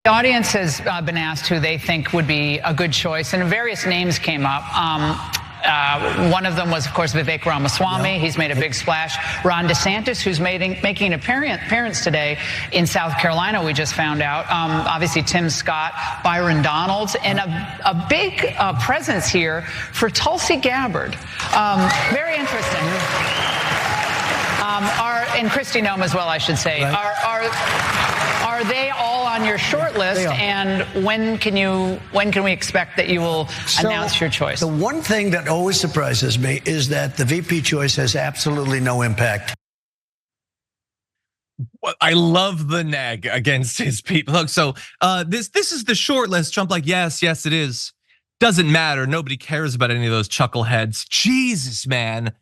The audience has been asked who they think would be a good choice, and various names came up. One of them was, of course, Vivek Ramaswamy. He's made a big splash. Ron DeSantis, who's making an appearance today in South Carolina, we just found out. Obviously, Tim Scott, Byron Donalds, and a big presence here for Tulsi Gabbard. Very interesting. And Kristi Noem as well, I should say. Right. Are they all on your short list? And when can we expect that you will announce your choice? The one thing that always surprises me is that the VP choice has absolutely no impact. I love the nag against his people. Look, so this is the short list. Trump like, yes, it is. Doesn't matter. Nobody cares about any of those chuckleheads. Jesus, man.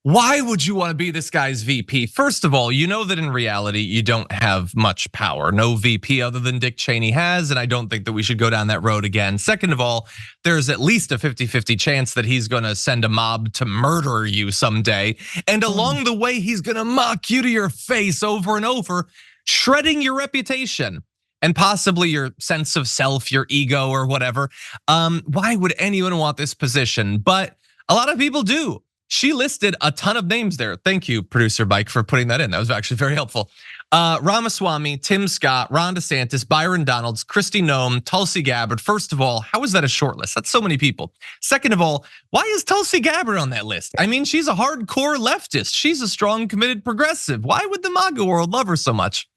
Why would you want to be this guy's VP? First of all, you know that in reality, you don't have much power. No VP other than Dick Cheney has, and I don't think that we should go down that road again. Second of all, there's at least a 50-50 chance that he's gonna send a mob to murder you someday. And along the way, he's gonna mock you to your face over and over, shredding your reputation and possibly your sense of self, your ego or whatever. Why would anyone want this position? But a lot of people do. She listed a ton of names there. Thank you, producer Mike, for putting that in. That was actually very helpful. Ramaswamy, Tim Scott, Ron DeSantis, Byron Donalds, Kristi Noem, Tulsi Gabbard. First of all, how is that a short list? That's so many people. Second of all, why is Tulsi Gabbard on that list? I mean, she's a hardcore leftist. She's a strong, committed progressive. Why would the MAGA world love her so much?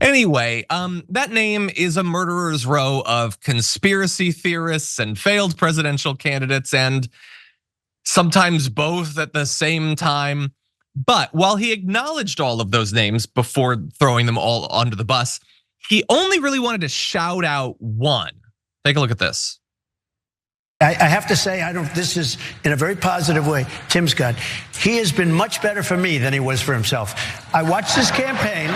Anyway, that name is a murderer's row of conspiracy theorists and failed presidential candidates, and sometimes both at the same time. But while he acknowledged all of those names before throwing them all under the bus, he only really wanted to shout out one. Take a look at this. I have to say, this is in a very positive way, Tim Scott. He has been much better for me than he was for himself. I watched his campaign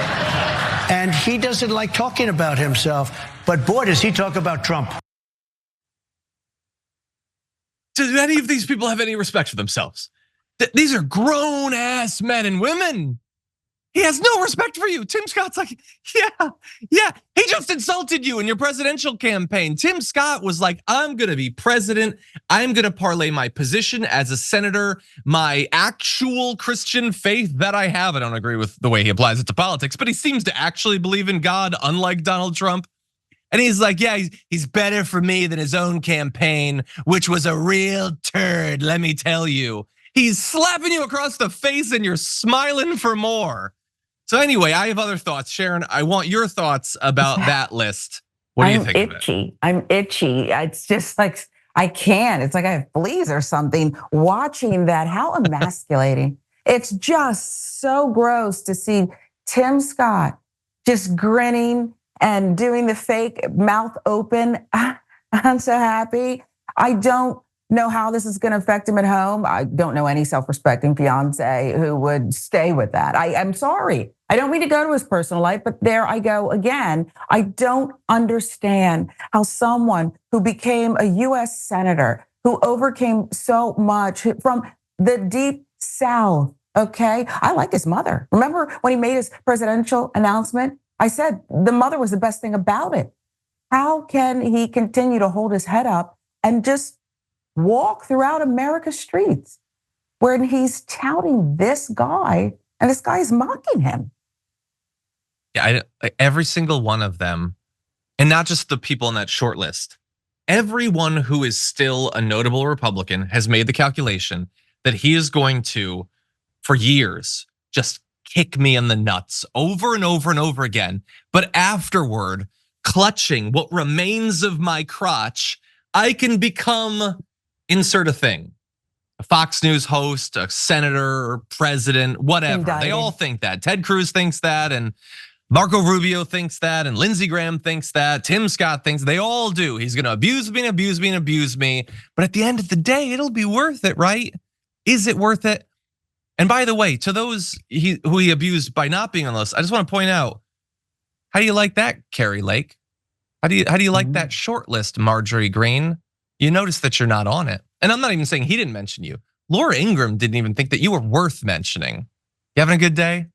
and he doesn't like talking about himself, but boy, does he talk about Trump. Do any of these people have any respect for themselves? These are grown ass men and women. He has no respect for you. Tim Scott's like, yeah. He just insulted you in your presidential campaign. Tim Scott was like, I'm gonna be president. I'm gonna parlay my position as a senator, my actual Christian faith that I have. I don't agree with the way he applies it to politics, but he seems to actually believe in God, unlike Donald Trump. And he's like, yeah, he's better for me than his own campaign, which was a real turd, let me tell you. He's slapping you across the face and you're smiling for more. So anyway, I have other thoughts. Sharon, I want your thoughts about that list. What do you think of it? I'm itchy. It's just like, I can't. It's like I have fleas or something watching that. How emasculating. It's just so gross to see Tim Scott just grinning and doing the fake mouth open. I'm so happy. I don't know how this is gonna affect him at home. I don't know any self-respecting fiance who would stay with that. I'm sorry. I don't mean to go to his personal life, but there I go again. I don't understand how someone who became a US Senator, who overcame so much from the deep South, okay? I like his mother. Remember when he made his presidential announcement? I said the mother was the best thing about it. How can he continue to hold his head up and just walk throughout America's streets where he's touting this guy and this guy is mocking him? Yeah, every single one of them, and not just the people in that short list, everyone who is still a notable Republican has made the calculation that he is going to, for years, just kick me in the nuts over and over and over again. But afterward, clutching what remains of my crotch, I can become, insert a thing, a Fox News host, a senator, or president, whatever. They all think that. Ted Cruz thinks that, and Marco Rubio thinks that, and Lindsey Graham thinks that, Tim Scott thinks, they all do. He's gonna abuse me and abuse me and abuse me. But at the end of the day, it'll be worth it, right? Is it worth it? And by the way, to those who he abused by not being on the list, I just want to point out, how do you like that, Carrie Lake? How do you like that short list, Marjorie Greene? You notice that you're not on it. And I'm not even saying he didn't mention you. Laura Ingraham didn't even think that you were worth mentioning. You having a good day?